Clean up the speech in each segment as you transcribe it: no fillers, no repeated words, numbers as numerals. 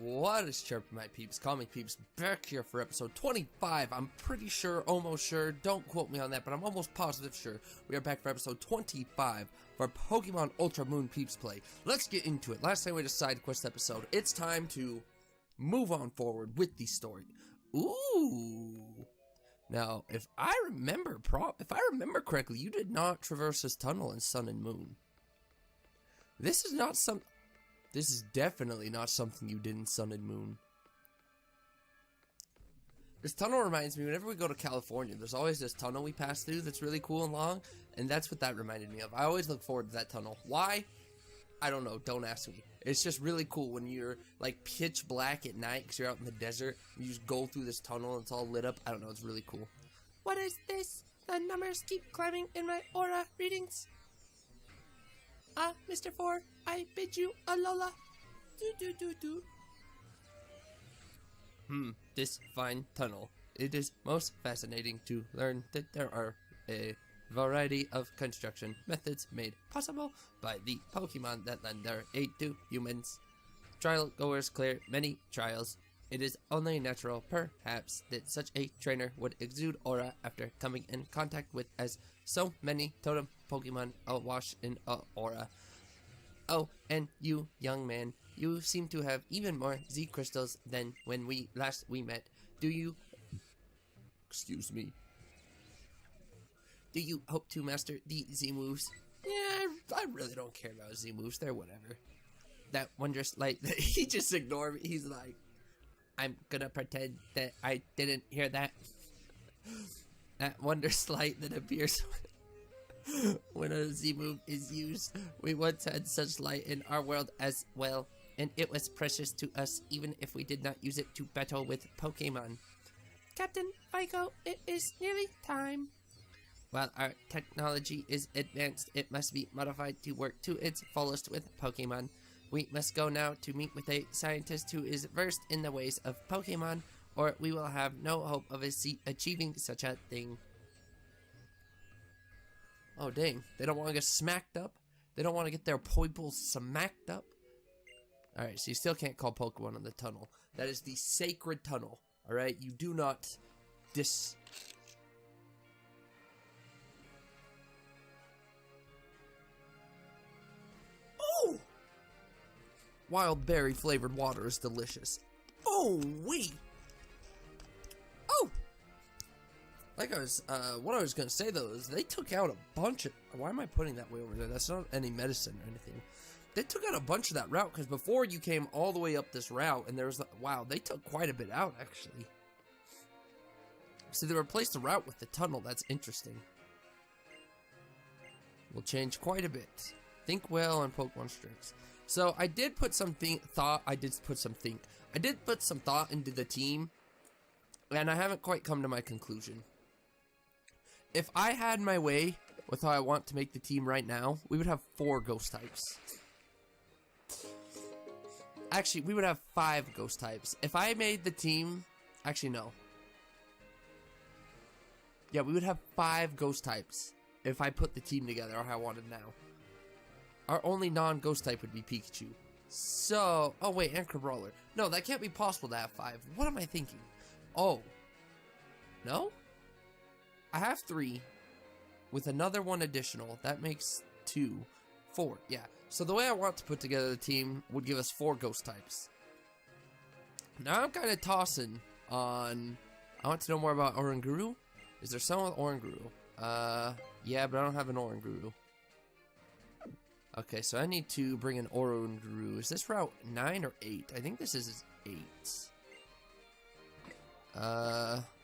What is chirpin', my peeps? Call me Peeps, back here for episode 25. I'm pretty sure, almost sure, don't quote me on that, but I'm almost positive sure. We are back for episode 25 for Pokemon Ultra Moon Peeps play. Let's get into it. Last time we did a side quest episode. It's time to move on forward with the story. Ooh. Now, if I remember correctly, you did not traverse this tunnel in Sun and Moon. This is definitely not something you did in Sun and Moon. This tunnel reminds me, whenever we go to California, there's always this tunnel we pass through that's really cool and long, and that's what that reminded me of. I always look forward to that tunnel. Why? I don't know, don't ask me. It's just really cool when you're like pitch black at night because you're out in the desert. You just go through this tunnel and it's all lit up. I don't know, it's really cool. What is this? The numbers keep climbing in my aura readings. Mr. 4, I bid you alola. This fine tunnel. It is most fascinating to learn that there are a variety of construction methods made possible by the Pokemon that lend their aid to humans. Trial goers clear many trials. It is only natural, perhaps, that such a trainer would exude aura after coming in contact with as so many totem Pokemon awash in aura. Oh, and you, young man, you seem to have even more Z crystals than when we last met. Do you... Excuse me. Do you hope to master the Z moves? Yeah, I really don't care about Z moves. They're whatever. That wondrous light that he just ignored me. He's like, I'm gonna pretend that I didn't hear that. That wondrous light that appears when a Z move is used. We once had such light in our world as well, and it was precious to us even if we did not use it to battle with Pokemon. Captain Vico, it is nearly time. While our technology is advanced, it must be modified to work to its fullest with Pokemon. We must go now to meet with a scientist who is versed in the ways of Pokemon, or we will have no hope of achieving such a thing. Oh dang, they don't want to get smacked up? They don't want to get their Poibles smacked up? Alright, so you still can't call Pokemon in the tunnel. That is the sacred tunnel, alright? You do not Oh! Wild berry flavored water is delicious. Oh, wait! Oh! Like what I was gonna say though is they took out a bunch of. Why am I putting that way over there? That's not any medicine or anything. They took out a bunch of that route because before you came all the way up this route and there was wow, they took quite a bit out actually. So they replaced the route with the tunnel. That's interesting. Will change quite a bit. Think well on Pokemon strings. So I did put some thought into the team, and I haven't quite come to my conclusion. If I had my way with how I want to make the team right now, we would have 4 ghost types. Actually, we would have 5 ghost types. If I made the team, actually no. Yeah, we would have 5 ghost types if I put the team together how I wanted now. Our only non-ghost type would be Pikachu. So, oh wait, and Crabrawler. No, that can't be possible to have 5. What am I thinking? Oh. No? I have 3. With another one additional, that makes 2. 4, yeah. So the way I want to put together the team would give us 4 ghost types. Now I'm kind of tossing on... I want to know more about Oranguru. Is there someone with Oranguru? Yeah, but I don't have an Oranguru. Okay, so I need to bring an Oranguru. Is this route 9 or 8? I think this is 8.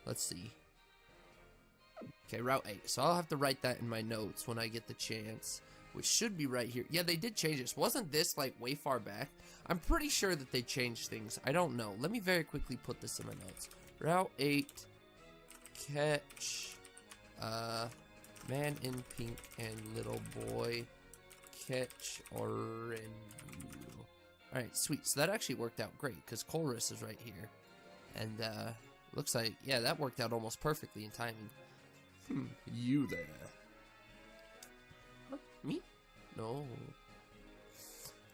Let's see. Okay, route 8. So I'll have to write that in my notes when I get the chance, which should be right here. Yeah, they did change this. Wasn't this like way far back? I'm pretty sure that they changed things. I don't know. Let me very quickly put this in my notes. Route 8. Catch. Man in pink and little boy. Catch Oranguru. Alright, sweet. So that actually worked out great because Colress is right here. And looks like, yeah, that worked out almost perfectly in timing. You there. Huh? Me? No.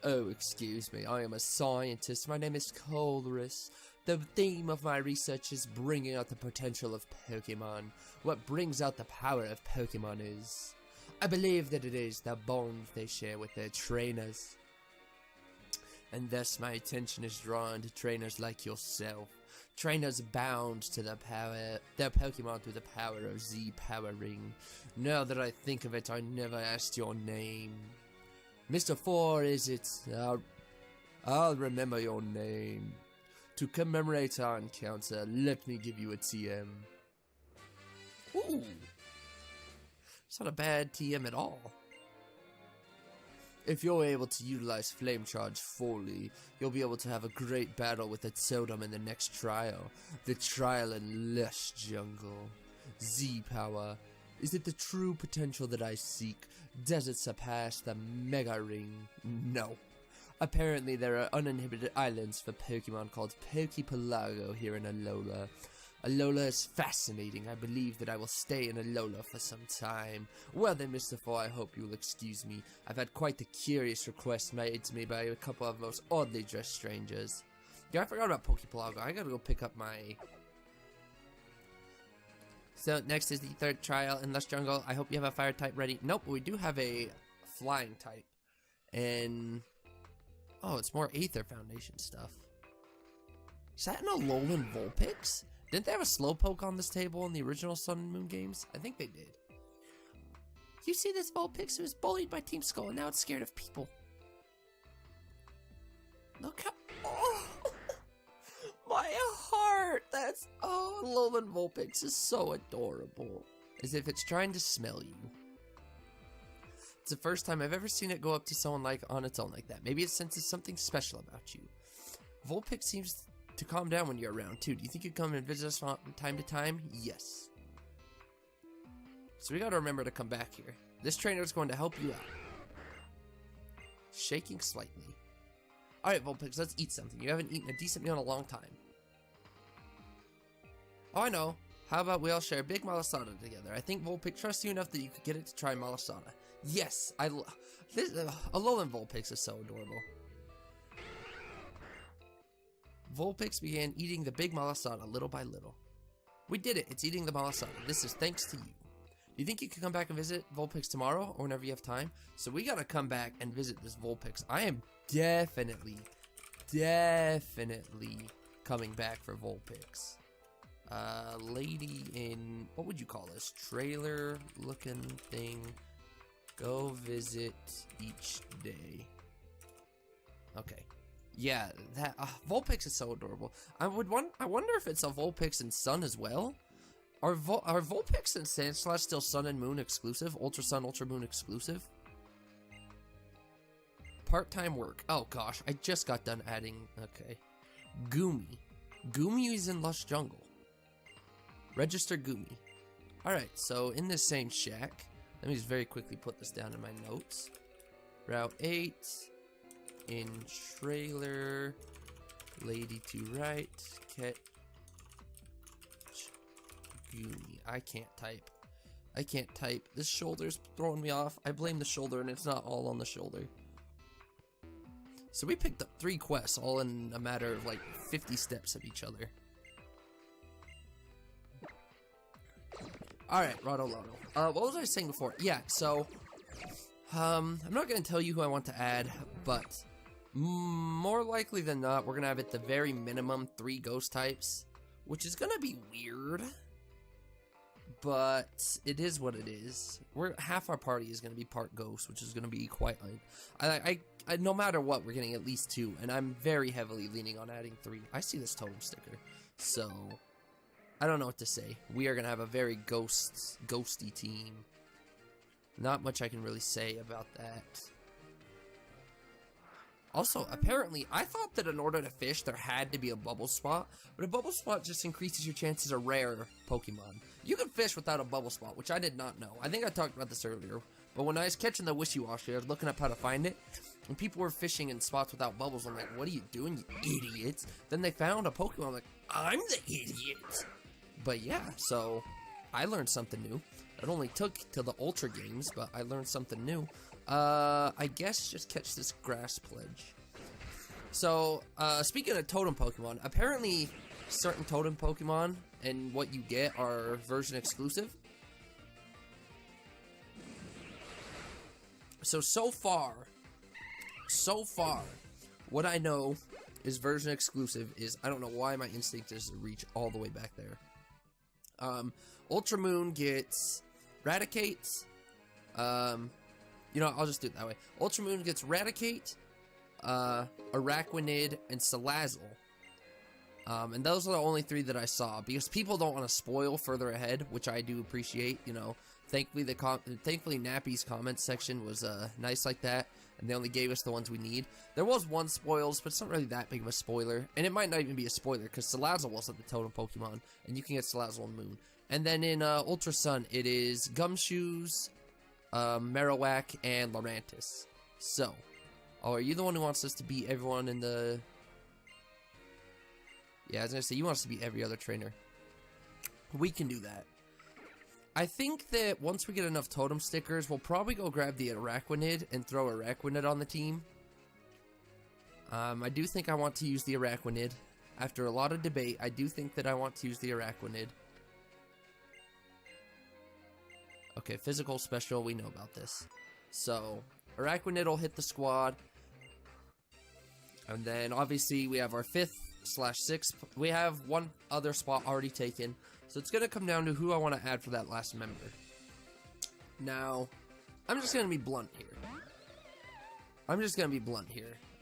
Oh, excuse me, I am a scientist. My name is Colrus. The theme of my research is bringing out the potential of Pokemon. What brings out the power of Pokemon is, I believe that it is the bond they share with their trainers. And thus my attention is drawn to trainers like yourself. Trainers bound to their Pokemon through the power of Z powering. Now that I think of it, I never asked your name. Mr. 4, is it? I'll remember your name. To commemorate our encounter, let me give you a TM. Ooh. It's not a bad TM at all. If you're able to utilize Flame Charge fully, you'll be able to have a great battle with the Totem in the next trial. The trial in Lush Jungle. Z-Power. Is it the true potential that I seek? Does it surpass the Mega Ring? No. Apparently there are uninhibited islands for Pokemon called Pokepelago here in Alola. Alola is fascinating. I believe that I will stay in Alola for some time. Well then, Mr. 4, I hope you will excuse me. I've had quite the curious request made to me by a couple of most oddly dressed strangers. Yeah, I forgot about Pokepelago. I gotta go pick up my... So, next is the third trial in Lush Jungle. I hope you have a fire type ready. Nope, we do have a flying type. And... oh, it's more Aether Foundation stuff. Is that an Alolan Vulpix? Didn't they have a Slowpoke on this table in the original Sun and Moon games? I think they did. You see this Vulpix who was bullied by Team Skull and now it's scared of people. Look how... oh! My heart! That's... oh, Alolan Vulpix is so adorable. As if it's trying to smell you. It's the first time I've ever seen it go up to someone like on its own like that. Maybe it senses something special about you. Vulpix seems to calm down when you're around too. Do you think you'd come and visit us from time to time? Yes. So we gotta remember to come back here. This trainer is going to help you out. Shaking slightly. Alright, Vulpix, let's eat something. You haven't eaten a decent meal in a long time. Oh, I know. How about we all share a big malasada together? I think Vulpix trusts you enough that you could get it to try malasada. Yes, Alolan Vulpix is so adorable. Vulpix began eating the big malasada little by little. We did it. It's eating the malasada. This is thanks to you. Do you think you can come back and visit Vulpix tomorrow or whenever you have time? So we gotta come back and visit this Vulpix. I am definitely coming back for Vulpix. Lady in, what would you call this? Trailer looking thing. Go visit each day. Okay. Yeah, that Vulpix is so adorable. I wonder if it's a Vulpix in Sun as well. Are Vulpix and Sandslash still Sun and Moon exclusive? Ultra Sun, Ultra Moon exclusive? Part-time work. Oh gosh, I just got done adding. Okay. Goomy. Goomy is in Lush Jungle. Register Goomy. Alright, so in this same shack, let me just very quickly put this down in my notes. Route 8. In trailer. Lady to right. Catch Goomy. I can't type. This shoulder's throwing me off. I blame the shoulder and it's not all on the shoulder. So we picked up 3 quests all in a matter of like 50 steps of each other. Alright, Rotoloto. What was I saying before? Yeah, so I'm not gonna tell you who I want to add, but more likely than not, we're gonna have at the very minimum 3 ghost types, which is gonna be weird. But it is what it is. Half our party is going to be part ghost, which is going to be quite... no matter what, we're getting at least 2, and I'm very heavily leaning on adding 3. I see this totem sticker, so I don't know what to say. We are going to have a very ghosty team. Not much I can really say about that. Also, apparently, I thought that in order to fish, there had to be a bubble spot, but a bubble spot just increases your chances of rare Pokemon. You can fish without a bubble spot, which I did not know. I think I talked about this earlier, but when I was catching the Wishy-Washy, I was looking up how to find it, and people were fishing in spots without bubbles. I'm like, what are you doing, you idiots? Then they found a Pokemon. I'm like, I'm the idiot! But yeah, so I learned something new. It only took till the Ultra games, but I learned something new. I guess just catch this grass pledge. So, speaking of totem Pokemon, apparently certain totem Pokemon and what you get are version exclusive. So far, what I know is version exclusive is, I don't know why my instinct is to reach all the way back there. Ultra Moon gets Raticate. You know, I'll just do it that way. Ultra Moon gets Raticate, Araquanid, and Salazzle. And those are the only 3 that I saw, because people don't want to spoil further ahead, which I do appreciate, you know. Thankfully, Nappy's comment section was nice like that, and they only gave us the ones we need. There was one spoils, but it's not really that big of a spoiler, and it might not even be a spoiler, because Salazzle wasn't the totem Pokemon, and you can get Salazzle on Moon. And then in Ultra Sun, it is Gumshoes, Marowak, and Lurantis. So, are you the one who wants us to beat everyone in the... Yeah, I was gonna say, you want us to beat every other trainer. We can do that. I think that once we get enough totem stickers, we'll probably go grab the Araquanid and throw Araquanid on the team. I do think I want to use the Araquanid. After a lot of debate, I do think that I want to use the Araquanid. Okay, physical special, we know about this. So, Araquanid will hit the squad. And then, obviously, we have our 5th/6th. We have one other spot already taken. So, it's going to come down to who I want to add for that last member. Now, I'm just going to be blunt here.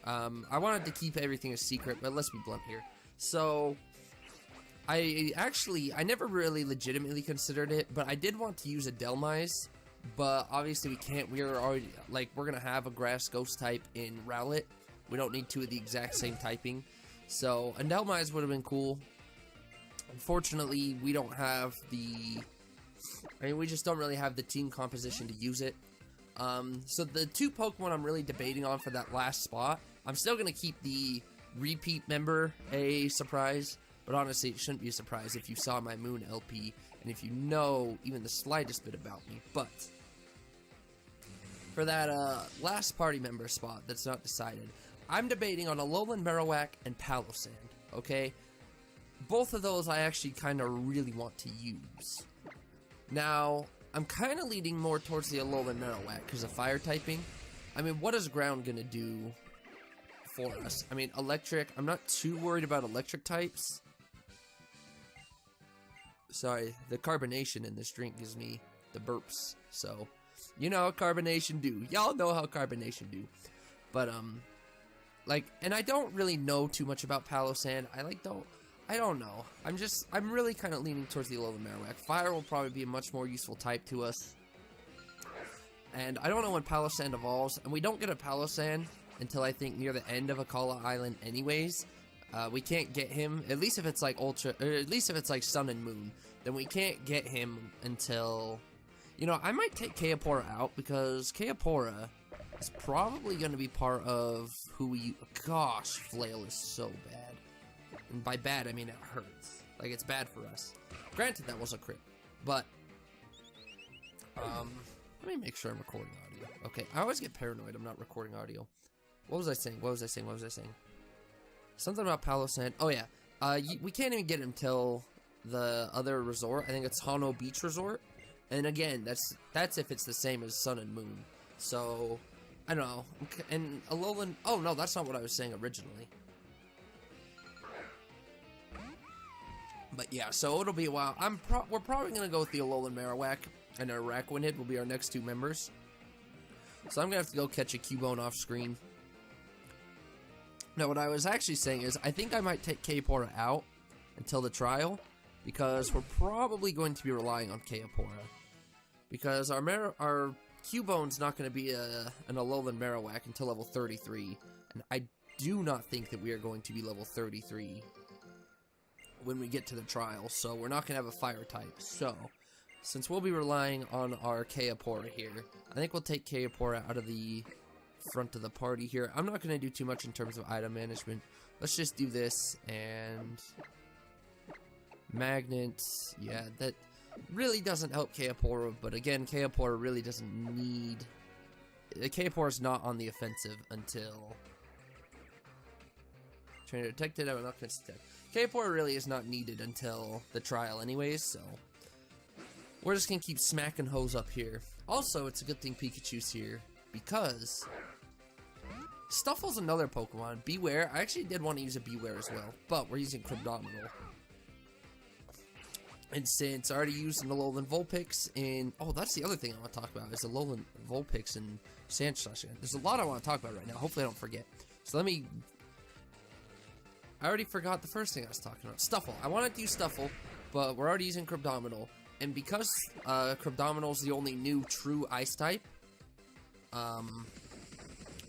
I wanted to keep everything a secret, but let's be blunt here. So, I never really legitimately considered it, but I did want to use a Delmise, but obviously we can't. We're already, like, we're going to have a grass ghost type in Rowlet. We don't need 2 of the exact same typing. So, a Delmise would have been cool. Unfortunately, we don't have the... we just don't really have the team composition to use it. So the 2 Pokemon I'm really debating on for that last spot, I'm still going to keep the repeat member a surprise. But honestly, it shouldn't be a surprise if you saw my Moon LP, and if you know even the slightest bit about me. But, for that last party member spot that's not decided, I'm debating on Alolan Marowak and Palossand, okay? Both of those I actually kind of really want to use. Now, I'm kind of leaning more towards the Alolan Marowak because of fire typing. I mean, what is ground going to do for us? I mean, electric, I'm not too worried about electric types. Sorry, the carbonation in this drink gives me the burps. So, you know how carbonation do. Y'all know how carbonation do. But, like, and I don't really know too much about Palossand. I don't know. I'm really kind of leaning towards the Alolan Marowak. Fire will probably be a much more useful type to us. And I don't know when Palossand evolves. And we don't get a Palossand until I think near the end of Akala Island anyways. We can't get him, at least if it's like Sun and Moon, then we can't get him until, you know, I might take Kaepora out, because Kaepora is probably going to be part of who we, gosh, Flail is so bad, and by bad I mean it hurts, like it's bad for us. Granted, that was a crit, but, let me make sure I'm recording audio. Okay, I always get paranoid I'm not recording audio. What was I saying? Something about Palossand. Oh yeah, we can't even get him till the other resort. I think it's Hano Beach Resort. And again, that's if it's the same as Sun and Moon. So, I don't know. And Alolan... Oh no, that's not what I was saying originally. But yeah, so it'll be a while. We're probably going to go with the Alolan Marowak, and Araquanid will be our next 2 members. So I'm going to have to go catch a Cubone off screen. Now, what I was actually saying is, I think I might take Kaepora out until the trial, because we're probably going to be relying on Kaepora. Because our Cubone's not going to be an Alolan Marowak until level 33, and I do not think that we are going to be level 33 when we get to the trial, so we're not going to have a fire type. So, since we'll be relying on our Kaepora here, I think we'll take Kaepora out of the front of the party here. I'm not going to do too much in terms of item management. Let's just do this, and magnets, yeah, that really doesn't help Kaepora, but again, Kaepora really doesn't need K-Por is not on the offensive until trainer detected. I will not miss detect. K-Por really is not needed until the trial anyways, so we're just gonna keep smacking hoes up here. Also, it's a good thing Pikachu's here because Stuffle's another Pokemon. Beware. I actually did want to use a Beware as well, but we're using Cryptominal. And since I already used an Alolan Vulpix in... Oh, that's the other thing I want to talk about is Alolan Vulpix and Sandslash. There's a lot I want to talk about right now. Hopefully I don't forget. So let me... I already forgot the first thing I was talking about. Stuffle. I wanted to use Stuffle, but we're already using Cryptominal. And because Cryptominal is the only new true Ice type...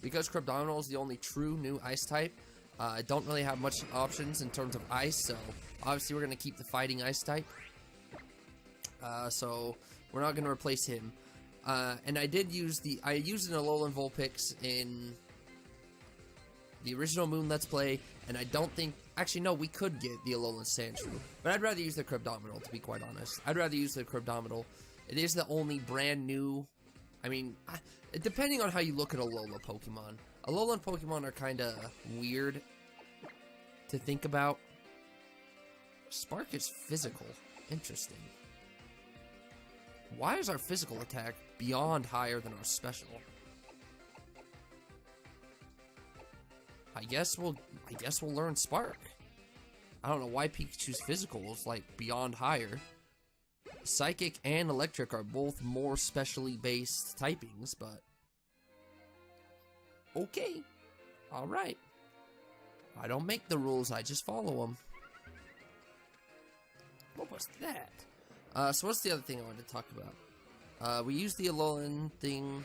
Because Cryptominal is the only true new Ice type, I don't really have much options in terms of Ice, so obviously we're going to keep the Fighting Ice type. So we're not going to replace him. And I used an Alolan Vulpix in the original Moon Let's Play, and I don't think... Actually, no, we could get the Alolan Sandshrew, but I'd rather use the Cryptominal, to be quite honest. I'd rather use the Cryptominal. It is the only brand new... I mean, depending on how you look at Alolan Pokemon. Alolan Pokemon are kind of weird to think about. Spark is physical. Interesting. Why is our physical attack beyond higher than our special? I guess we'll learn Spark. I don't know why Pikachu's physical is like beyond higher. Psychic and Electric are both more specially based typings, but okay. Alright. I don't make the rules, I just follow them. What was that? So what's the other thing I wanted to talk about? We used the Alolan thing.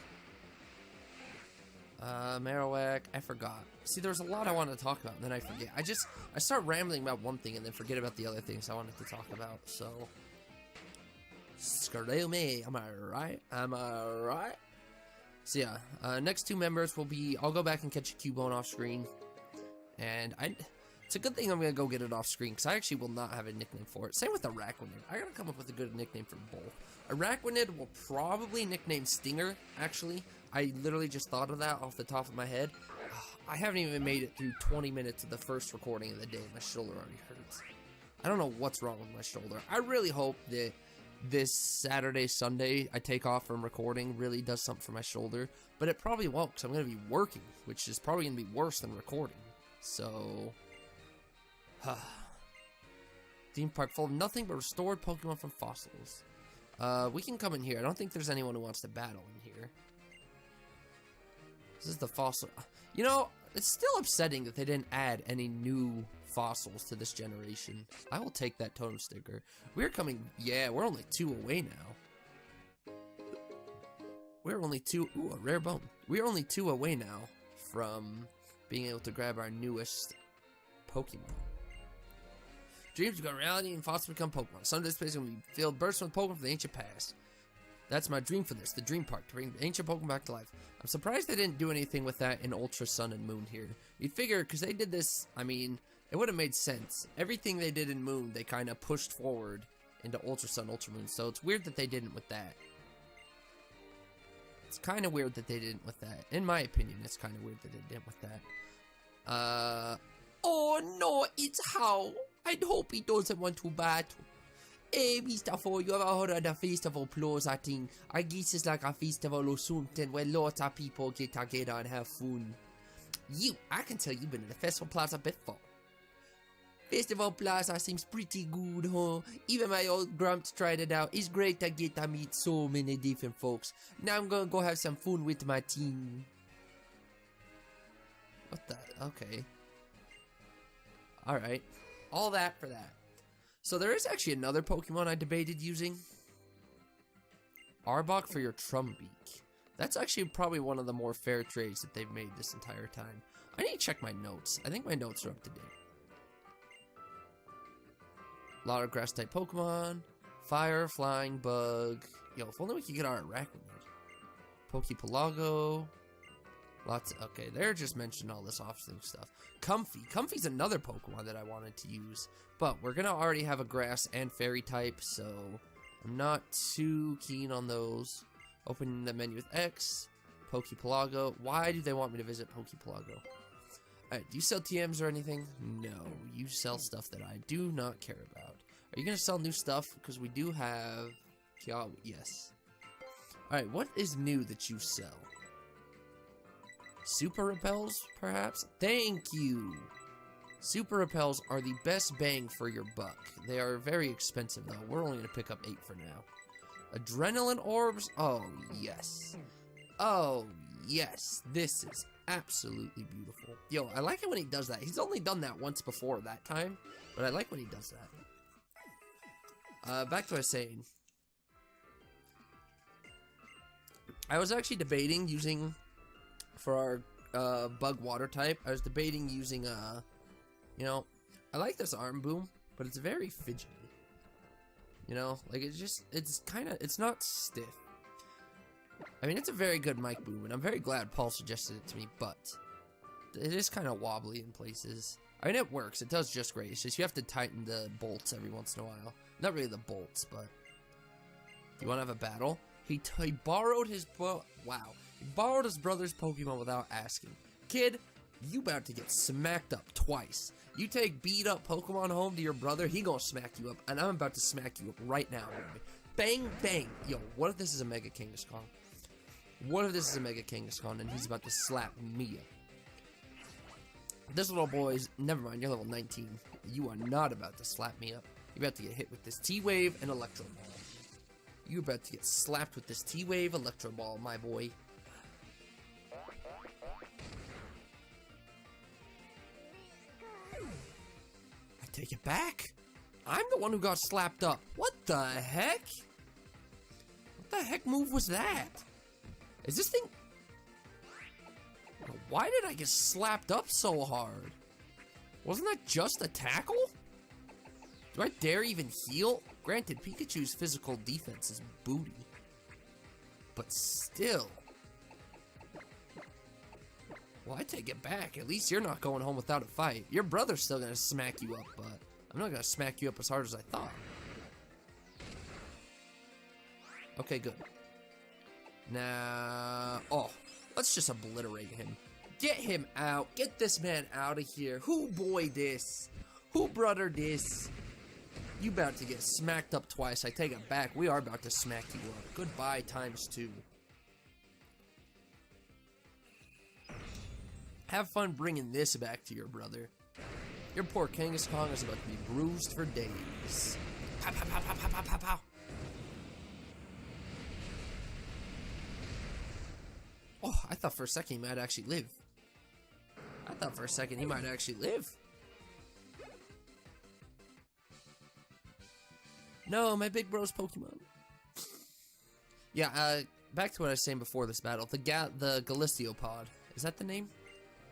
Marowak, I forgot. See, there's a lot I wanted to talk about, and then I forget. I start rambling about one thing and then forget about the other things I wanted to talk about, so... Screw me, am I right? Am I right? So yeah, next two members will be... I'll go back and catch a Cubone off screen. And it's a good thing I'm going to go get it off screen, because I actually will not have a nickname for it. Same with Araquanid. I gotta come up with a good nickname for both. Araquanid will probably nickname Stinger, actually. I literally just thought of that off the top of my head. I haven't even made it through 20 minutes of the first recording of the day. My shoulder already hurts. I don't know what's wrong with my shoulder. I really hope that this Saturday, Sunday, I take off from recording really does something for my shoulder. But it probably won't, because I'm going to be working, which is probably going to be worse than recording. So... theme park full of nothing but restored Pokemon from fossils. We can come in here. I don't think there's anyone who wants to battle in here. This is the fossil. You know, it's still upsetting that they didn't add any new fossils to this generation. I will take that totem sticker. We're coming... Yeah, we're only 2 away now. We're only 2... Ooh, a rare bone. We're only 2 away now from being able to grab our newest Pokemon. Dreams become reality and fossils become Pokemon. Some of this place will be filled bursts with Pokemon from the ancient past. That's my dream for this, the Dream Park, to bring ancient Pokemon back to life. I'm surprised they didn't do anything with that in Ultra Sun and Moon here. You'd figure, because they did this, I mean, it would have made sense. Everything they did in Moon, they kind of pushed forward into Ultra Sun, Ultra Moon, so it's weird that they didn't with that. It's kind of weird that they didn't with that. In my opinion, it's kind of weird that they didn't with that. Oh no, it's How. I'd hope he doesn't want to battle. Hey, Mr. Four, you ever heard of the Festival Plaza thing? I guess it's like a festival or something where lots of people get together and have fun. I can tell you've been to the Festival Plaza before. Festival Plaza seems pretty good, huh? Even my old Grumps tried it out. It's great to get to meet so many different folks. Now I'm gonna go have some fun with my team. What the? Okay. Alright. All that for that. So there is actually another Pokemon I debated using. Arbok for your Trumbeak. That's actually probably one of the more fair trades that they've made this entire time. I need to check my notes. I think my notes are up to date. A lot of grass-type Pokemon. Fire, Flying, Bug. Yo, if only we could get our Arachnid. Pokepelago. Lots of, okay, they're just mentioning all this offspring stuff. Comfy. Comfy's another Pokemon that I wanted to use. But we're going to already have a grass and fairy type, so I'm not too keen on those. Open the menu with X. Pokepelago. Why do they want me to visit Pokepelago? Alright, do you sell TMs or anything? No, you sell stuff that I do not care about. Are you gonna sell new stuff? Because we do have... Yeah, yes. Alright, what is new that you sell? Super repels, perhaps? Thank you! Super repels are the best bang for your buck. They are very expensive, though. We're only gonna pick up 8 for now. Adrenaline orbs? Oh, yes. Oh, yes. This is absolutely beautiful. Yo, I like it when he does that. He's only done that once before that time, but I like when he does that. Back to what I was saying. I was actually debating using, for our bug water type, I was debating using, you know, I like this arm boom, but it's very fidgety. You know, like it's not stiff. I mean, it's a very good mic boom, and I'm very glad Paul suggested it to me, but it is kind of wobbly in places. I mean, it works. It does just great. It's just you have to tighten the bolts every once in a while. Not really the bolts, but... Do you want to have a battle? He borrowed his... Wow. He borrowed his brother's Pokemon without asking. Kid, you about to get smacked up twice. You take beat up Pokemon home to your brother, he gonna smack you up, and I'm about to smack you up right now, boy. Bang, bang. Yo, what if this is a Mega Kangaskhan? What if this is a Mega Kangaskhan and he's about to slap me up? This little boy's... Never mind, you're level 19. You are not about to slap me up. You're about to get hit with this T-Wave and Electro Ball. You're about to get slapped with this T-Wave Electro Ball, my boy. I take it back. I'm the one who got slapped up. What the heck? What the heck move was that? Is this thing... Why did I get slapped up so hard? Wasn't that just a tackle? Do I dare even heal? Granted, Pikachu's physical defense is booty. But still. Well, I take it back. At least you're not going home without a fight. Your brother's still gonna smack you up, but I'm not gonna smack you up as hard as I thought. Okay, good. Now... Oh, let's just obliterate him. Get him out. Get this man out of here. Who boy this? Who brother this? You about to get smacked up twice. I take it back. We are about to smack you up. Goodbye ×2. Have fun bringing this back to your brother. Your poor Kangaskhan is about to be bruised for days. Pow, pow, pow, pow, pow, pow, pow, pow. Oh, I thought for a second he might actually live. No, my big bro's Pokemon. Yeah, back to what I was saying before this battle. The Galiciopod. Is that the name?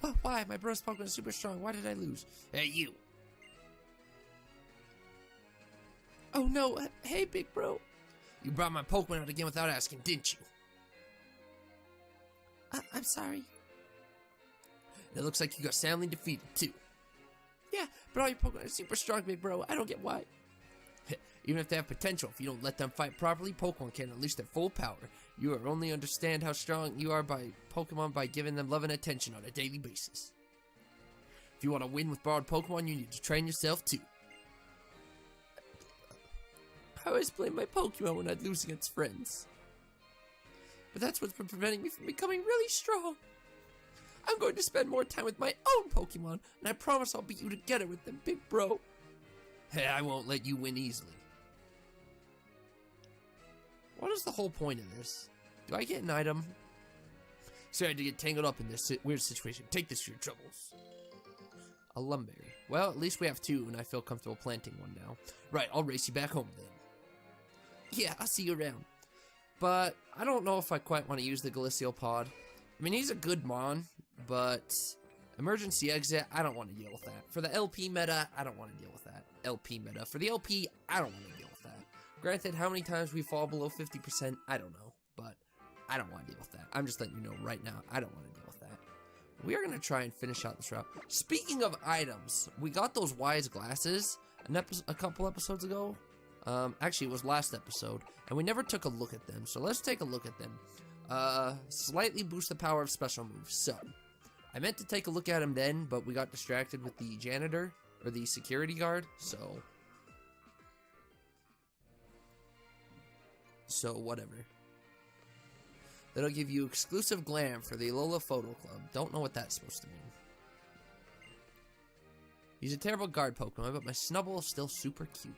Oh, why? My bro's Pokemon is super strong. Why did I lose? Hey, you. Oh, no. Hey, big bro. You brought my Pokemon out again without asking, didn't you? I'm sorry. It looks like you got soundly defeated, too. Yeah, but all your Pokemon are super strong, big bro. I don't get why. Even if they have potential, if you don't let them fight properly, Pokemon can't unleash their full power. You will only understand how strong you are by Pokemon by giving them love and attention on a daily basis. If you want to win with borrowed Pokemon, you need to train yourself too. I always blame my Pokemon when I'd lose against friends. But that's what's been preventing me from becoming really strong. I'm going to spend more time with my own Pokemon, and I promise I'll beat you together with them, big bro. Hey, I won't let you win easily. What is the whole point of this? Do I get an item? Sorry to get tangled up in this weird situation. Take this for your troubles. A Lumberry. Well, at least we have 2, and I feel comfortable planting one now. Right, I'll race you back home then. Yeah, I'll see you around. But I don't know if I quite want to use the Galiciopod. I mean, he's a good Mon, but emergency exit, I don't want to deal with that. For the LP meta, I don't want to deal with that. LP meta. For the LP, I don't want to deal with that. Granted, how many times we fall below 50%, I don't know, but I don't want to deal with that. I'm just letting you know right now, I don't want to deal with that. We are going to try and finish out this route. Speaking of items, we got those wise glasses a couple episodes ago. Actually, it was last episode, and we never took a look at them, so let's take a look at them. Slightly boost the power of special moves. So, I meant to take a look at him then, but we got distracted with the janitor, or the security guard, so whatever. That'll give you exclusive glam for the Alola Photo Club. Don't know what that's supposed to mean. He's a terrible guard Pokemon, but my Snubbull is still super cute.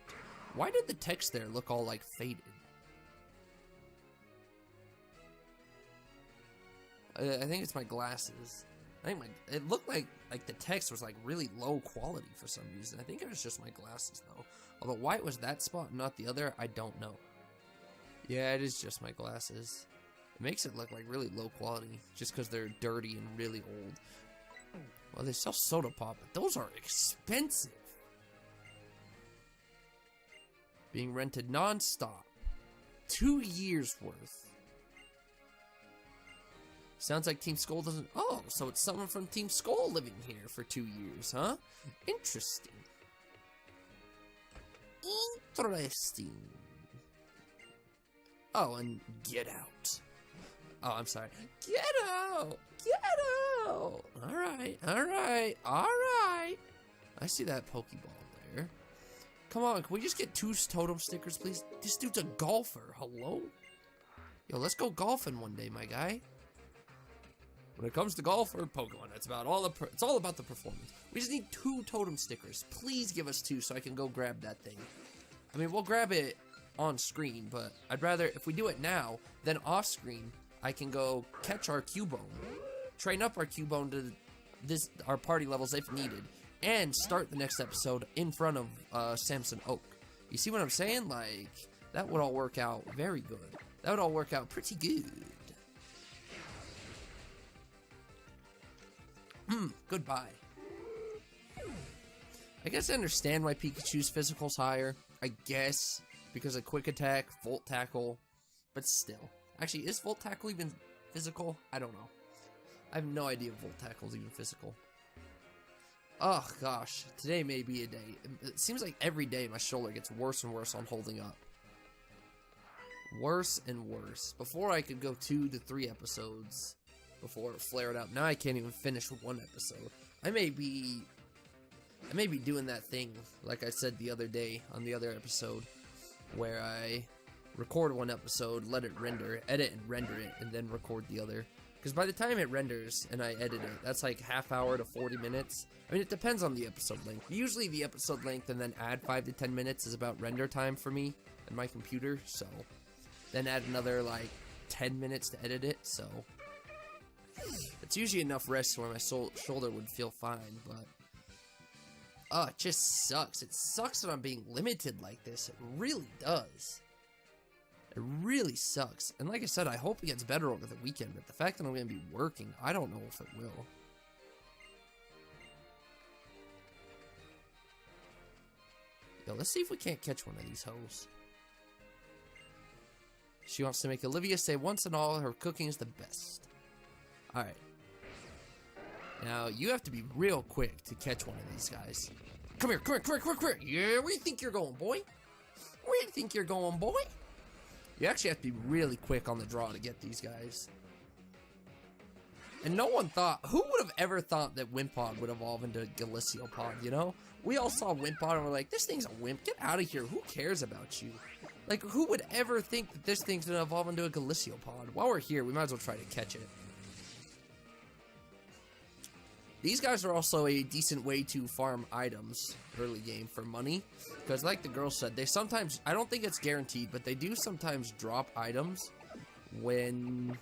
Why did the text there look all, like, faded? I think it's my glasses. It looked like the text was, like, really low quality for some reason. I think it was just my glasses, though. Although, why it was that spot and not the other, I don't know. Yeah, it is just my glasses. It makes it look like really low quality, just because they're dirty and really old. Well, they sell soda pop, but those are expensive. Being rented non-stop. 2 years worth. Sounds like Team Skull doesn't... Oh, so it's someone from Team Skull living here for 2 years, huh? Interesting. Interesting. Oh, and get out. Oh, I'm sorry. Get out! Get out! Alright, alright, alright. I see that Pokeball there. Come on, can we just get 2 totem stickers, please? This dude's a golfer. Hello? Yo, let's go golfing one day, my guy. When it comes to golf or Pokemon, it's all about the performance. We just need 2 totem stickers. Please give us 2 so I can go grab that thing. I mean, we'll grab it on screen, but I'd rather, if we do it now, then off screen, I can go catch our Cubone, train up our Cubone to our party levels if needed, and start the next episode in front of Samson Oak. You see what I'm saying? Like, that would all work out very good. That would all work out pretty good. Goodbye. I guess I understand why Pikachu's physical's higher. I guess, because of quick attack, Volt Tackle, but still. Actually, is Volt Tackle even physical? I don't know. I have no idea if Volt Tackle is even physical. Oh gosh, today may be a day. It seems like every day my shoulder gets worse and worse on holding up. Worse and worse. Before I could go 2 to 3 episodes before it flared up. Now I can't even finish 1 episode. I may be doing that thing, like I said the other day on the other episode, where I record 1 episode, let it render, edit and render it, and then record the other. Because by the time it renders and I edit it, that's like half hour to 40 minutes. I mean, it depends on the episode length. Usually the episode length and then add 5 to 10 minutes is about render time for me and my computer, so then add another like 10 minutes to edit it, so it's usually enough rest where my shoulder would feel fine, but oh, it just sucks. It sucks that I'm being limited like this. It really does. It really sucks. And like I said, I hope it gets better over the weekend, but the fact that I'm going to be working, I don't know if it will. Yo, let's see if we can't catch one of these hoes. She wants to make Olivia say once and all her cooking is the best. Alright. Now, you have to be real quick to catch one of these guys. Come here, come here, come here, come here, come here. Yeah, where you think you're going, boy? Where you think you're going, boy? You actually have to be really quick on the draw to get these guys. And no one thought, who would have ever thought that Wimpod would evolve into a Galiciopod, you know? We all saw Wimpod and we're like, this thing's a wimp, get out of here, who cares about you? Like, who would ever think that this thing's gonna evolve into a Galiciopod? While we're here, we might as well try to catch it. These guys are also a decent way to farm items early game for money. Because like the girl said, they sometimes, I don't think it's guaranteed, but they do sometimes drop items when...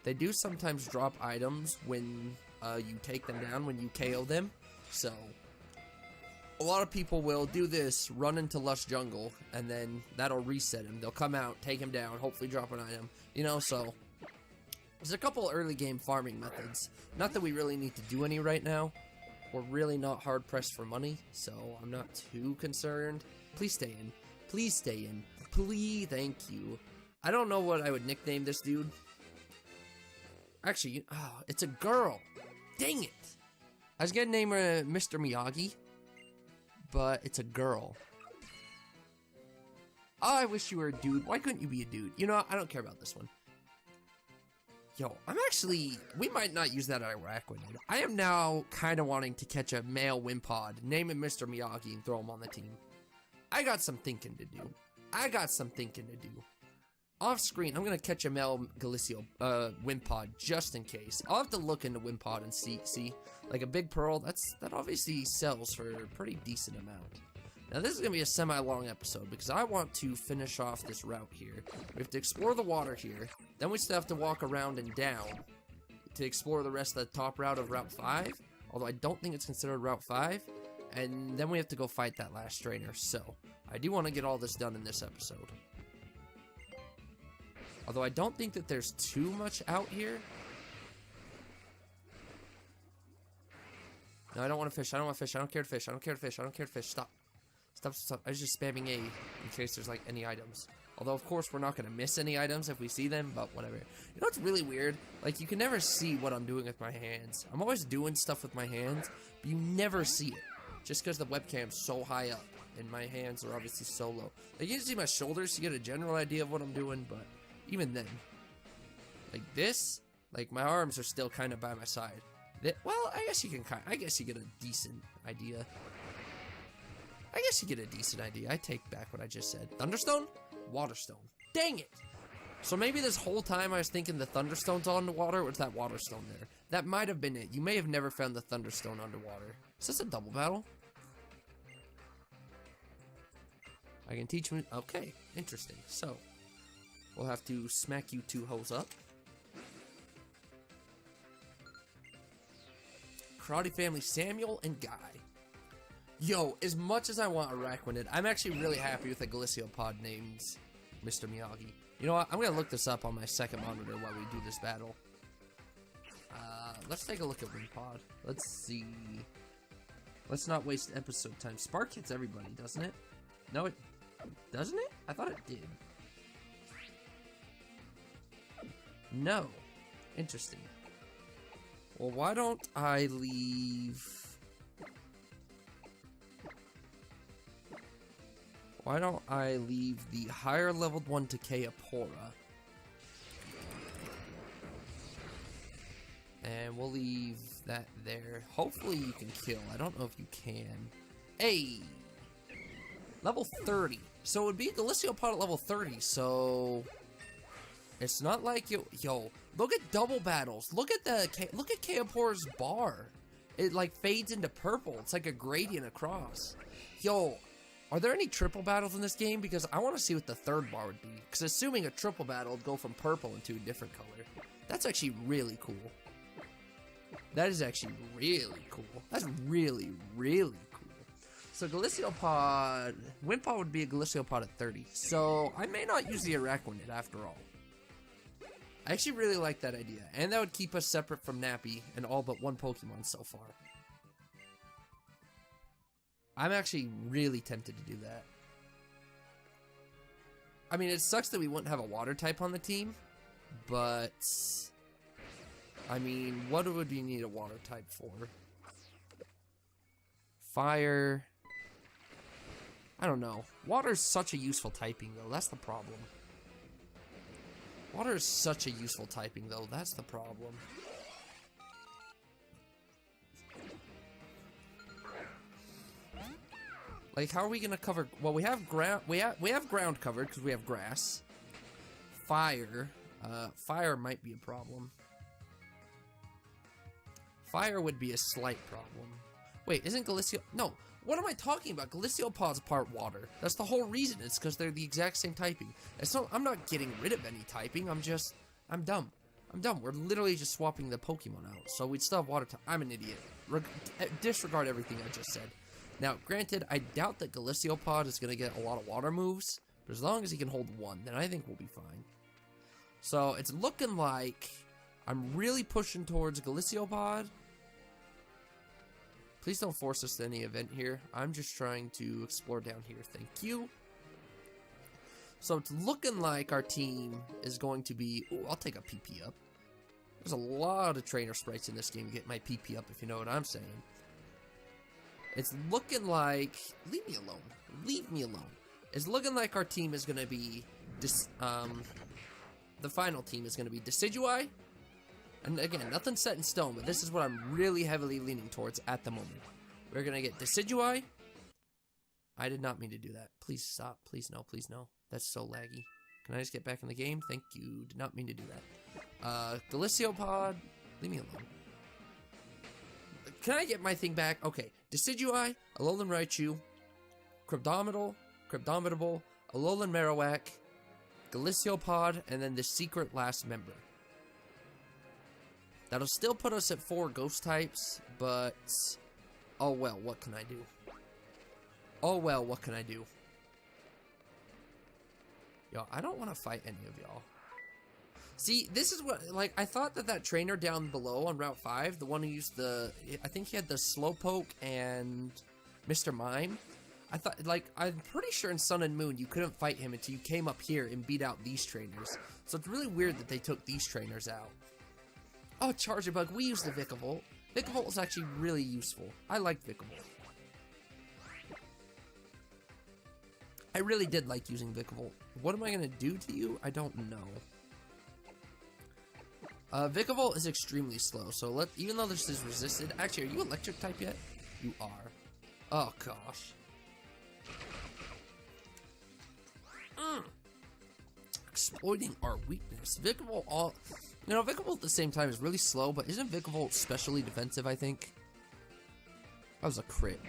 They do sometimes drop items when you take them down, when you KO them. So, a lot of people will do this, run into Lush Jungle, and then that'll reset him. They'll come out, take him down, hopefully drop an item. You know, so... There's a couple early game farming methods. Not that we really need to do any right now. We're really not hard pressed for money, so I'm not too concerned. Please stay in. Please stay in. Please, thank you. I don't know what I would nickname this dude. Actually, oh, it's a girl. Dang it. I was gonna name her Mr. Miyagi, but it's a girl. Oh, I wish you were a dude. Why couldn't you be a dude? You know what? I don't care about this one. Yo, I'm actually... We might not use that Araquanid. I am now kind of wanting to catch a male Wimpod, name him Mr. Miyagi, and throw him on the team. I got some thinking to do. Off screen, I'm going to catch a male Wimpod just in case. I'll have to look into Wimpod and see. Like a big pearl, that obviously sells for a pretty decent amount. Now this is going to be a semi-long episode because I want to finish off this route here. We have to explore the water here. Then we still have to walk around and down to explore the rest of the top route of Route 5. Although I don't think it's considered Route 5. And then we have to go fight that last trainer. So, I do want to get all this done in this episode. Although I don't think that there's too much out here. No, I don't want to fish. I don't want to fish. I don't care to fish. I don't care to fish. I don't care to fish. Stop. Stop. I was just spamming A in case there's like any items. Although, of course, we're not going to miss any items if we see them, but whatever. You know what's really weird? Like, you can never see what I'm doing with my hands. I'm always doing stuff with my hands, but you never see it. Just because the webcam's so high up, and my hands are obviously so low. Like, you can see my shoulders to get a general idea of what I'm doing, but even then. Like this, like, my arms are still kind of by my side. Well, I guess you get a decent idea. I take back what I just said. Thunderstone? Waterstone. Dang it! So maybe this whole time I was thinking the Thunderstone's on the water, or it's that Waterstone there. That might have been it. You may have never found the Thunderstone underwater. Is this a double battle? I can teach you. Okay, interesting. So, we'll have to smack you two hoes up. Karate family Samuel and Guy. Yo, as much as I want Araquanid, I'm actually really happy with the Galiciopod named Mr. Miyagi. You know what? I'm going to look this up on my second monitor while we do this battle. Let's take a look at Wimpod. Let's see. Let's not waste episode time. Spark hits everybody, doesn't it? No, it... Doesn't it? I thought it did. No. Interesting. Well, why don't I leave... Why don't I leave the higher leveled one to Kaepora? And we'll leave that there. Hopefully you can kill. I don't know if you can. Hey! Level 30. So it would be Galiciopod at level 30, so... It's not like yo, look at double battles. Look at Kaepora's bar. It like fades into purple. It's like a gradient across. Yo, are there any triple battles in this game? Because I want to see what the third bar would be. Because assuming a triple battle would go from purple into a different color. That's actually really cool. That is actually really cool. That's really, really cool. So Galiciopod, Wimpod would be a Galiciopod at 30. So I may not use the Araquanid after all. I actually really like that idea. And that would keep us separate from Nappy and all but one Pokemon so far. I'm actually really tempted to do that. I mean, it sucks that we wouldn't have a water type on the team, but I mean, what would you need a water type for? Fire. I don't know. Water is such a useful typing, though. That's the problem. Water is such a useful typing, though. That's the problem. Like, how are we gonna cover? Well, we have ground. We have ground covered because we have grass. Fire. Fire might be a problem. Fire would be a slight problem. Wait, isn't Galicio? No. What am I talking about? Galiciopod's part water. That's the whole reason. It's because they're the exact same typing. I'm not getting rid of any typing. I'm dumb. I'm dumb. We're literally just swapping the Pokemon out. So we'd still have water type. I'm an idiot. Disregard everything I just said. Now, granted, I doubt that Galiciopod is going to get a lot of water moves. But as long as he can hold one, then I think we'll be fine. So it's looking like I'm really pushing towards Galiciopod. Please don't force us to any event here. I'm just trying to explore down here. Thank you. So it's looking like our team is going to be... Ooh, I'll take a PP up. There's a lot of trainer sprites in this game to get my PP up, if you know what I'm saying. It's looking like... Leave me alone. Leave me alone. It's looking like our team is going to be, the final team is going to be Decidueye. And again, nothing's set in stone, but this is what I'm really heavily leaning towards at the moment. We're going to get Decidueye. I did not mean to do that. Please stop. Please no. Please no. That's so laggy. Can I just get back in the game? Thank you. Did not mean to do that. Galiciopod. Leave me alone. Can I get my thing back? Okay. Decidueye, Alolan Raichu, Cryptomatable, Alolan Marowak, Galiciopod, and then the secret last member. That'll still put us at 4 ghost types, but oh well, what can I do? Oh well, what can I do? Yo, I don't want to fight any of y'all. See, this is what, like, I thought that trainer down below on Route 5, the one who used I think he had the Slowpoke and Mr. Mime. I thought, like, I'm pretty sure in Sun and Moon you couldn't fight him until you came up here and beat out these trainers. So it's really weird that they took these trainers out. Oh, Charger Bug, we use the Vikavolt. Vikavolt is actually really useful. I like Vikavolt. I really did like using Vikavolt. What am I going to do to you? I don't know. Vikavolt is extremely slow, so even though this is resisted... Actually, are you electric type yet? You are. Oh, gosh. Exploiting our weakness. Vikavolt Vikavolt at the same time is really slow, but isn't Vikavolt specially defensive, I think? That was a crit.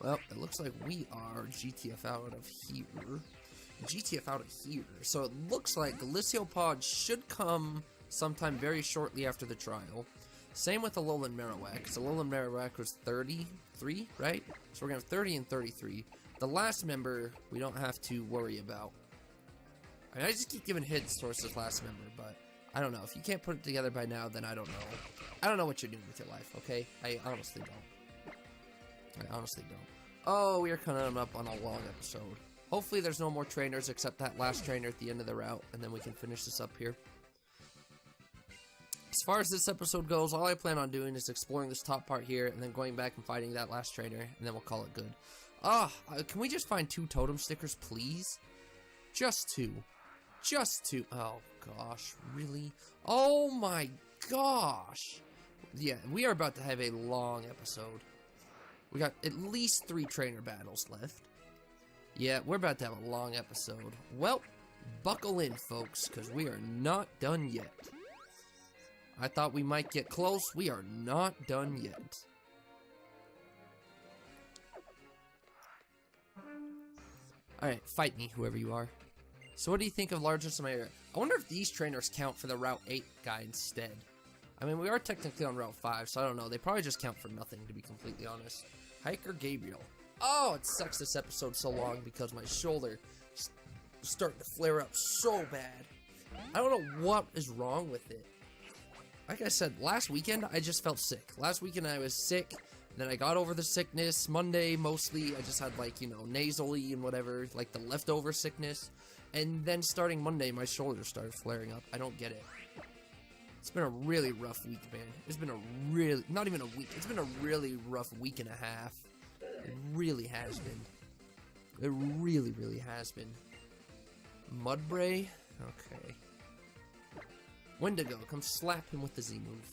Well, it looks like we are GTF out of here. GTF out of here. So it looks like Galiciopod should come sometime very shortly after the trial. Same with Alolan Marowak. So Alolan Marowak was 33, right? So we're going to have 30 and 33. The last member, we don't have to worry about. I mean, I just keep giving hints towards this last member, but I don't know. If you can't put it together by now, then I don't know. I don't know what you're doing with your life, okay? I honestly don't. I honestly don't. Oh, we are coming up on a long episode. Hopefully there's no more trainers except that last trainer at the end of the route, and then we can finish this up here. As far as this episode goes, all I plan on doing is exploring this top part here, and then going back and fighting that last trainer, and then we'll call it good. Can we just find 2 totem stickers, please? Just 2. Just 2. Oh, gosh. Really? Oh, my gosh. Yeah, we are about to have a long episode. We got at least 3 trainer battles left. Yeah, we're about to have a long episode. Well, buckle in, folks, because we are not done yet. I thought we might get close. We are not done yet. Alright, fight me, whoever you are. So what do you think of largest in my area? I wonder if these trainers count for the Route 8 guy instead. I mean, we are technically on Route 5, so I don't know. They probably just count for nothing, to be completely honest. Hiker Gabriel. Oh, it sucks this episode so long because my shoulder is starting to flare up so bad. I don't know what is wrong with it. Like I said, last weekend, I just felt sick. Last weekend, I was sick. Then I got over the sickness. Monday, mostly, I just had, like, you know, nasally and whatever, like the leftover sickness. And then starting Monday, my shoulder started flaring up. I don't get it. It's been a really rough week, man. It's been a really, not even a week. It's been a really rough week and a half. It really has been. It really, really has been. Mudbray? Okay. Wendigo, come slap him with the Z move.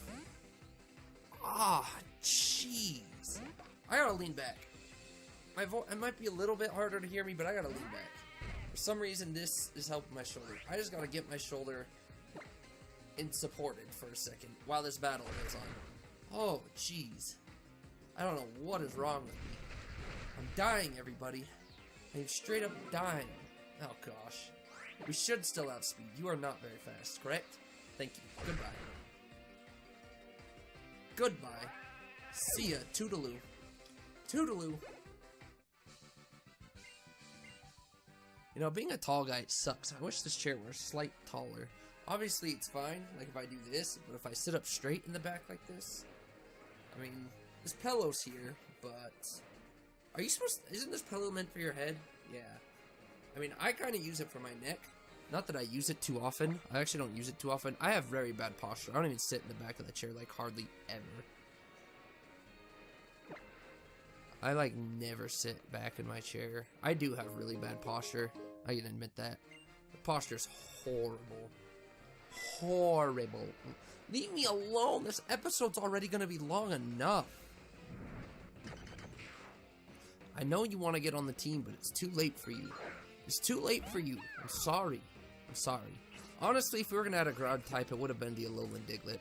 Ah, jeez. I gotta lean back. It might be a little bit harder to hear me, but I gotta lean back. For some reason, this is helping my shoulder. I just gotta get my shoulder supported for a second while this battle goes on. Oh, jeez. I don't know what is wrong with me. I'm dying, everybody. I'm straight up dying. Oh, gosh. We should still outspeed. You are not very fast, correct? Thank you. Goodbye. Goodbye. See ya. Toodaloo. Toodaloo. You know, being a tall guy sucks. I wish this chair were slight taller. Obviously, it's fine, like if I do this, but if I sit up straight in the back like this, I mean, this pillow's here, but are you supposed to, isn't this pillow meant for your head? Yeah. I mean, I kind of use it for my neck. Not that I use it too often. I actually don't use it too often. I have very bad posture. I don't even sit in the back of the chair, like, hardly ever. I like never sit back in my chair. I do have really bad posture. I can admit that. The posture's horrible. Horrible. Leave me alone. This episode's already gonna be long enough. I know you want to get on the team, but it's too late for you. It's too late for you. I'm sorry. I'm sorry. Honestly, if we were gonna add a ground type, it would have been the Alolan Diglett.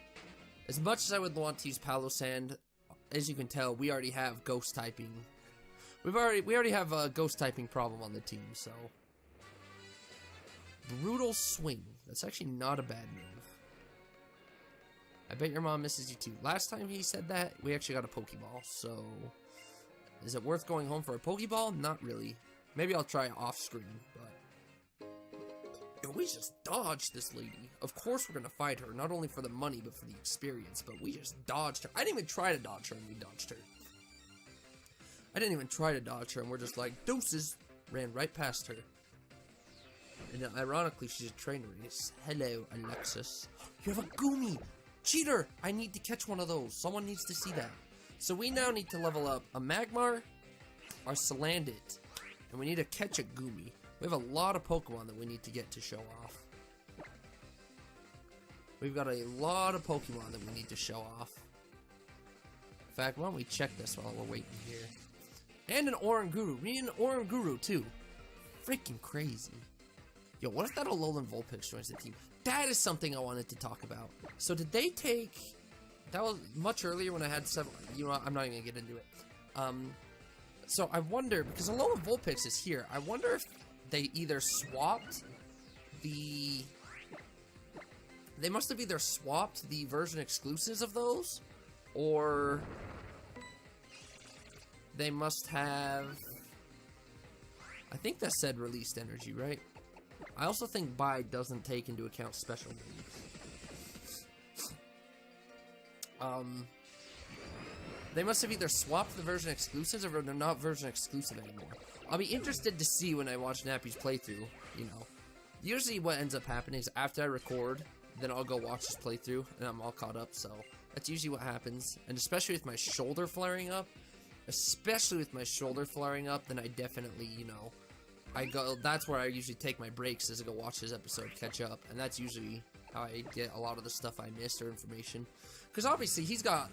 As much as I would want to use Palossand, as you can tell, we already have ghost typing. We already have a ghost typing problem on the team, so. Brutal Swing. That's actually not a bad move. I bet your mom misses you too. Last time he said that, we actually got a Pokeball, so. Is it worth going home for a Pokeball? Not really. Maybe I'll try off screen, but. Yo, we just dodged this lady. Of course we're gonna fight her, not only for the money, but for the experience, but we just dodged her. I didn't even try to dodge her, and we dodged her. I didn't even try to dodge her, and we're just like, deuces! Ran right past her. And ironically, she's a trainer. Hello, Alexis. You have a Goomy! Cheater! I need to catch one of those. Someone needs to see that. So we now need to level up a Magmar, our Salandit, and we need to catch a Goomy. We have a lot of Pokemon that we need to get to show off. We've got a lot of Pokemon that we need to show off. In fact, why don't we check this while we're waiting here? And an Oranguru. We need an Oranguru too. Freaking crazy. Yo, what if that Alolan Vulpix joins the team? That is something I wanted to talk about. So did they take... That was much earlier when I had several... You know what? I'm not even going to get into it. So I wonder... Because Alolan Vulpix is here. I wonder if they either swapped the... They must have either swapped the version exclusives of those, or they must have... I think that said released energy, right? I also think buy doesn't take into account special moves. They must have either swapped the version exclusives or they're not version exclusive anymore. I'll be interested to see when I watch Nappy's playthrough, you know. Usually what ends up happening is after I record, then I'll go watch his playthrough and I'm all caught up, so that's usually what happens. And especially with my shoulder flaring up, then I definitely, you know, that's where I usually take my breaks, is to go watch his episode, catch up, and that's usually how I get a lot of the stuff I missed or information. Because obviously he's got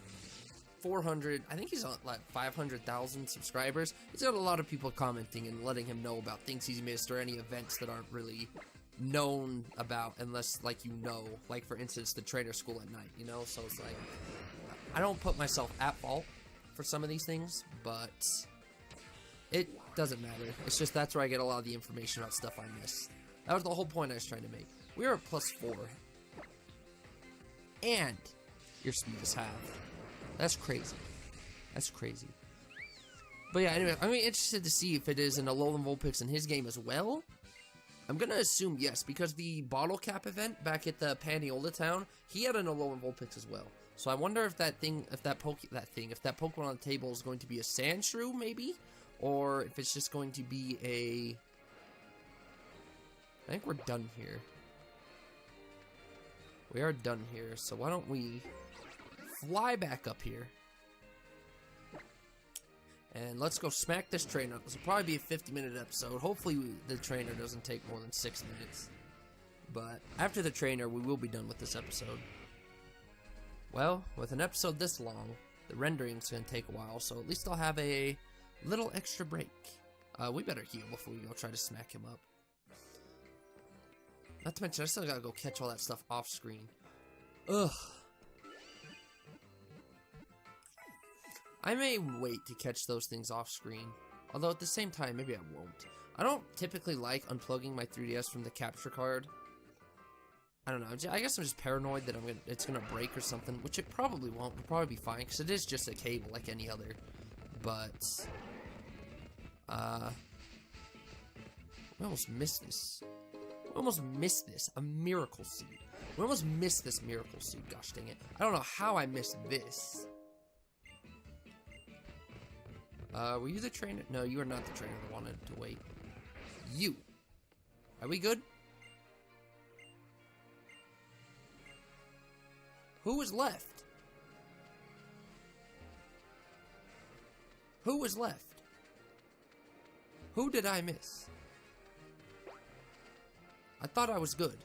400, I think he's on like 500,000 subscribers. He's got a lot of people commenting and letting him know about things he's missed or any events that aren't really known about unless, like, you know, like for instance the trainer school at night, you know. So it's like, I don't put myself at fault for some of these things, but it doesn't matter. It's just that's where I get a lot of the information about stuff I missed. That was the whole point I was trying to make. We are at +4. And your speed is half. That's crazy. That's crazy. But yeah, anyway, I'm interested to see if it is an Alolan Vulpix in his game as well. I'm gonna assume yes, because the bottle cap event back at the Paniola town, he had an Alolan Vulpix as well. So I wonder if that Pokemon on the table is going to be a Sandshrew, maybe? Or if it's just going to be a... I think we're done here. We are done here, so why don't we fly back up here. And let's go smack this trainer. This will probably be a 50-minute episode. Hopefully the trainer doesn't take more than 6 minutes. But after the trainer, we will be done with this episode. Well, with an episode this long, the rendering's going to take a while, so at least I'll have a little extra break. We better heal before we go try to smack him up. Not to mention, I still gotta go catch all that stuff off screen. Ugh. I may wait to catch those things off screen. Although at the same time, maybe I won't. I don't typically like unplugging my 3DS from the capture card. I don't know. I guess I'm just paranoid that it's gonna break or something, which it probably won't. It'll probably be fine because it is just a cable like any other. But we almost missed this. We almost missed this. A miracle seed. We almost missed this miracle seed. Gosh dang it! I don't know how I missed this. Were you the trainer? No, you are not the trainer that wanted to wait. You. Are we good? Who is left? Who was left? Who did I miss? I thought I was good.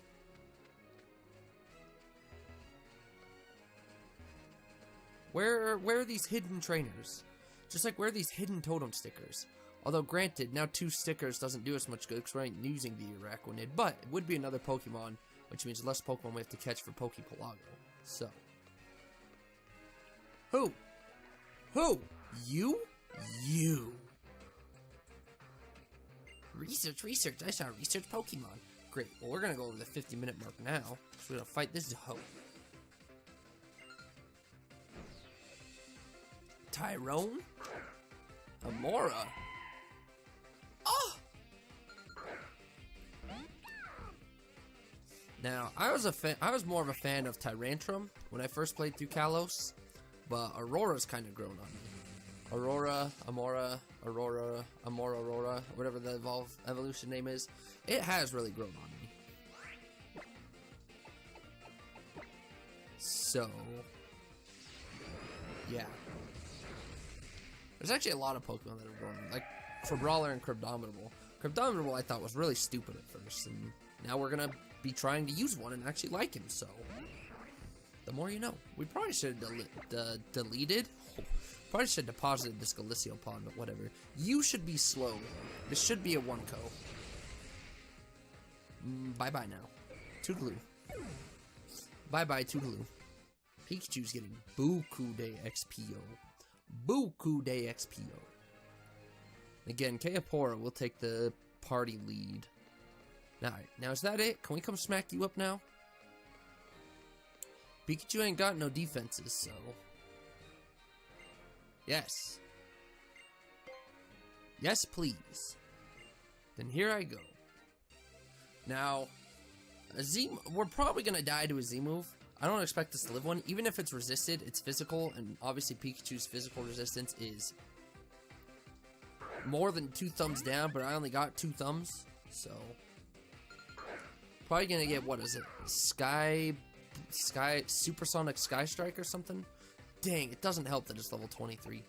Where are these hidden trainers? Just like, where are these hidden totem stickers? Although, granted, now 2 stickers doesn't do us much good because we ain't using the Araquanid, but it would be another Pokemon, which means less Pokemon we have to catch for Pokepelago. So. Who? Who? You? You. Research, research. I saw research Pokemon. Great. Well, we're going to go over the 50-minute mark now. So we're going to fight this hoe. Tyrone? Amora? Oh! Now, I was more of a fan of Tyrantrum when I first played through Kalos, but Aurora's kind of grown on me. Aurora, Amora, whatever the evolution name is, it has really grown on me. So, yeah. There's actually a lot of Pokemon that have grown, like Crabrawler and Cryptominable. Cryptominable I thought was really stupid at first, and now we're gonna be trying to use one and actually like him, so the more you know. We probably should have deleted. Probably should have deposited this Galiciopod, but whatever. You should be slow. This should be a 1-co. Bye-bye now. Toodaloo. Bye-bye, Toodaloo. Pikachu's getting Buku de XPO. Buku de XPO. Again, Kaepora will take the party lead. Alright, now is that it? Can we come smack you up now? Pikachu ain't got no defenses, so... Yes. Yes, please. Then here I go. Now, we're probably going to die to a Z-move. I don't expect us to live one. Even if it's resisted, it's physical, and obviously Pikachu's physical resistance is more than 2 thumbs down, but I only got 2 thumbs, so... Probably going to get, what is it? Supersonic Sky Strike or something? Dang, it doesn't help that it's level 23.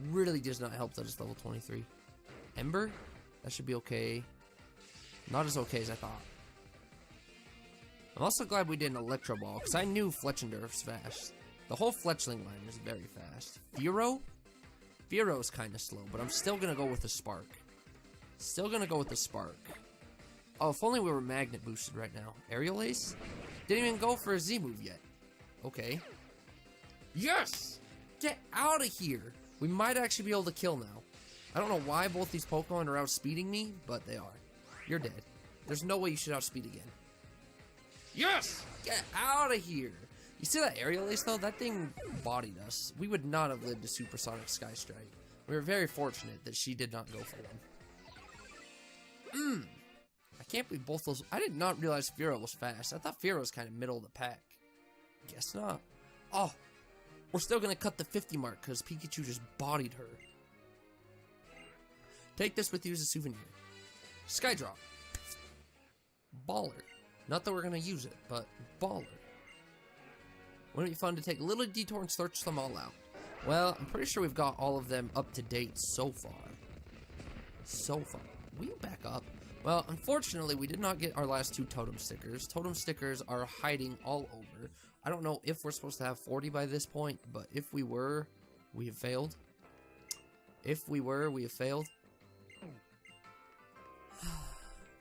Really does not help that it's level 23. Ember? That should be okay. Not as okay as I thought. I'm also glad we did an Electro Ball, because I knew Fletchendorf's fast. The whole Fletchling line is very fast. Fearow? Fearow's kind of slow, but I'm still going to go with the Spark. Still going to go with the Spark. Oh, if only we were Magnet boosted right now. Aerial Ace? Didn't even go for a Z-move yet. Okay. Yes! Get out of here! We might actually be able to kill now. I don't know why both these Pokemon are outspeeding me, but they are. You're dead. There's no way you should outspeed again. Yes! Get out of here! You see that Aerial Ace though? That thing bodied us. We would not have lived a Supersonic Sky Strike. We were very fortunate that she did not go for one. I can't believe both those... I did not realize Fearow was fast. I thought Fearow was kind of middle of the pack. Guess not. Oh! We're still going to cut the 50 mark because Pikachu just bodied her. Take this with you as a souvenir. Skydrop. Baller. Not that we're going to use it, but baller. Wouldn't it be fun to take a little detour and search them all out? Well, I'm pretty sure we've got all of them up to date so far. So far. Will you back up? Well, unfortunately, we did not get our last 2 totem stickers. Totem stickers are hiding all over. I don't know if we're supposed to have 40 by this point, but if we were, we have failed. If we were, we have failed.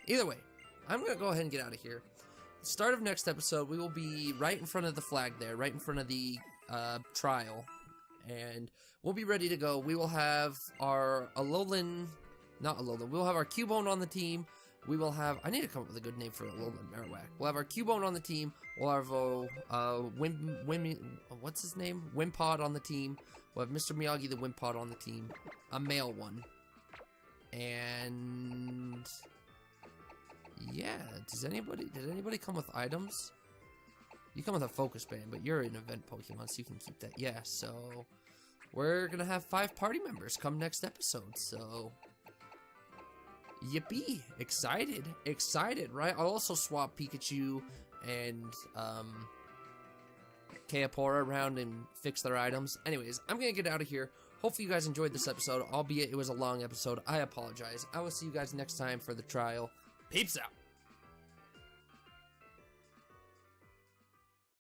Either way, I'm going to go ahead and get out of here. The start of next episode, we will be right in front of the flag there, right in front of the trial. And we'll be ready to go. We will have our Alolan... Not Alolan. We'll have our Cubone on the team. We will have... I need to come up with a good name for Alolan Marowak. We'll have our Cubone on the team. We'll have what's his name? Wimpod on the team. We'll have Mr. Miyagi the Wimpod on the team. A male one. And... yeah. Did anybody come with items? You come with a Focus Band, but you're an event Pokemon, so you can keep that. Yeah, so... we're gonna have 5 party members come next episode, so... yippee! Excited. Excited, right? I'll also swap Pikachu and Kaepora around and fix their items. Anyways, I'm gonna get out of here. hopefully you guys enjoyed this episode, albeit it was a long episode. I apologize. I will see you guys next time for the trial. Peeps out.